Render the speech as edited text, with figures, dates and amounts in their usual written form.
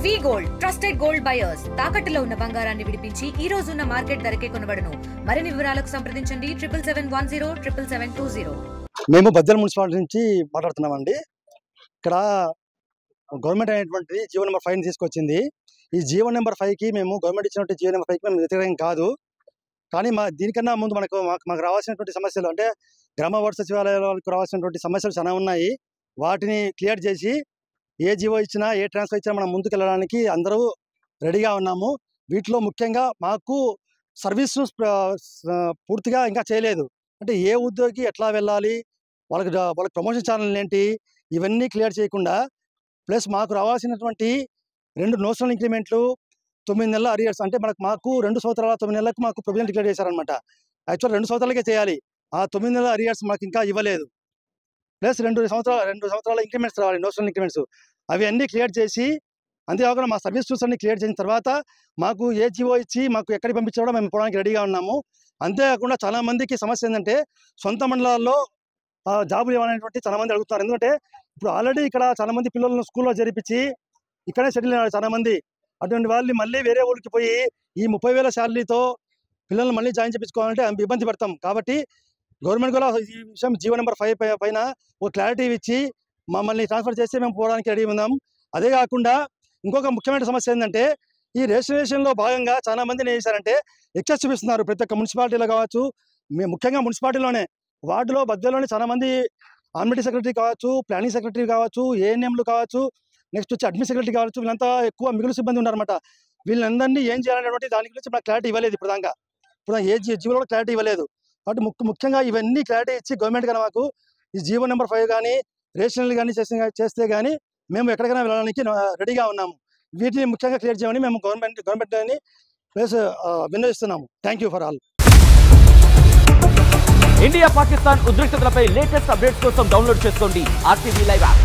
వి gold trusted gold buyers తాకట్టులో ఉన్న బంగారాన్ని విడిపించి ఈ రోజు ఉన్న మార్కెట్ ధరకే కొనబడును. మరిన్ని వివరాలకు సంప్రదించండి 77107720. మేము బద్దెల మున్సిపాలిటీ నుంచి మాట్లాడుతున్నామండి. ఇక్కడ గవర్నమెంట్ అనేటువంటిది జీవో నెంబర్ 5 తీసుకొచ్చింది. ఈ జీవో నెంబర్ 5కి మేము గవర్నమెంట్ ఇచ్చినటువంటి జీవో నెంబర్ 5కి మేము వ్యతిరేకం కాదు. కానీ దీనికన్నా ముందు మాకు రావాల్సినటువంటి సమస్యలు అంటే గ్రామ వార్డు సచివాలయాలకు రావాల్సినటువంటి సమస్యలు చాలా ఉన్నాయి. వాటిని క్లియర్ చేసి ఏ జీవో ఇచ్చినా ఏ ట్రాన్స్ఫర్ ఇచ్చినా మనం ముందుకు వెళ్ళడానికి అందరూ రెడీగా ఉన్నాము. వీటిలో ముఖ్యంగా మాకు సర్వీస్ పూర్తిగా ఇంకా చేయలేదు. అంటే ఏ ఉద్యోగి ఎట్లా వెళ్ళాలి, వాళ్ళకి ప్రమోషన్ ఛానల్ ఏంటి, ఇవన్నీ క్లియర్ చేయకుండా ప్లస్ మాకు రావాల్సినటువంటి 2 నోషనల్ ఇంక్రిమెంట్లు 9 నెలల అరియర్స్ అంటే మాకు 2 సంవత్సరాల 9 నెలలకు మాకు ప్రొవిజన్ డిక్లేర్ చేశారనమాట. యాక్చువల్ 2 సంవత్సరాలకే చేయాలి. ఆ 9 నెలల అరియర్స్ మాకు ఇంకా ఇవ్వలేదు. ప్లస్ 2 సంవత్సరాల ఇంక్రిమెంట్స్ రావాలి, నోషనల్ ఇంక్రిమెంట్స్. అవి అన్నీ క్లియర్ చేసి అంతేకాకుండా మా సర్వీస్ రూల్స్ అన్ని క్లియర్ చేసిన తర్వాత మాకు ఏ జీవో ఇచ్చి మాకు ఎక్కడికి పంపించడం మేము పోవడానికి రెడీగా ఉన్నాము. అంతేకాకుండా చాలామందికి సమస్య ఏంటంటే సొంత మండలాల్లో జాబులు ఇవ్వాలనేటువంటి చాలామంది అడుగుతున్నారు. ఎందుకంటే ఇప్పుడు ఆల్రెడీ ఇక్కడ చాలామంది పిల్లలను స్కూల్లో జరిపించి ఇక్కడే సెటిల్ అయినారు చాలామంది. అటువంటి వాళ్ళు మళ్ళీ వేరే ఊరికి పోయి ఈ 30,000 శాలరీతో పిల్లల్ని మళ్ళీ జాయిన్ చేయించుకోవాలంటే ఇబ్బంది పడతాం. కాబట్టి గవర్నమెంట్ కూడా ఈ విషయం జీవో నెంబర్ 5 పైన ఒక క్లారిటీ ఇచ్చి మమ్మల్ని ట్రాన్స్ఫర్ చేస్తే మేము పోవడానికి రెడీ ఉన్నాం. అదే కాకుండా ఇంకొక ముఖ్యమైన సమస్య ఏంటంటే ఈ రిజిస్ట్రేషన్లో భాగంగా చాలా మందిని ఏం చేశారంటే ఎక్సెస్ చూపిస్తున్నారు. ప్రతి ఒక్క మున్సిపాలిటీలో కావచ్చు, ముఖ్యంగా మున్సిపాలిటీలోనే వార్డులో బద్దెలోనే చాలా మంది అడ్మినిస్ట్రేటివ్ సెక్రటరీ కావచ్చు, ప్లానింగ్ సెక్రటరీ కావచ్చు, ఏఎన్ఎంలు కావచ్చు, నెక్స్ట్ వచ్చి అడ్మిన్ సెక్రటరీ కావచ్చు, వీళ్ళంతా ఎక్కువ మిగులు సిబ్బంది ఉన్నారన్నమాట. వీళ్ళందరినీ ఏం చేయాలనేటువంటి దాని గురించి మనకు క్లారిటీ ఇవ్వలేదు. ఇప్పుడు ఏ జీవోలో క్లారిటీ ఇవ్వలేదు. కాబట్టి ముఖ్యంగా ఇవన్నీ క్లారిటీ ఇచ్చి గవర్నమెంట్ కానీ మాకు ఈ జీవో నెంబర్ 5 కానీ రేషనల్ కానీ చేస్తే కానీ మేము ఎక్కడికైనా వెళ్ళడానికి రెడీగా ఉన్నాము. వీటిని ముఖ్యంగా క్లియర్ చేయమని మేము గవర్నమెంట్ అని ప్లస్ విన్నవిస్తున్నాము. Thank you for all. India Pakistan ఉద్రిక్తతలపై లేటెస్ట్ అప్డేట్స్ కోసం డౌన్లోడ్ చేసుకోండి RTV లైవ్ యాప్.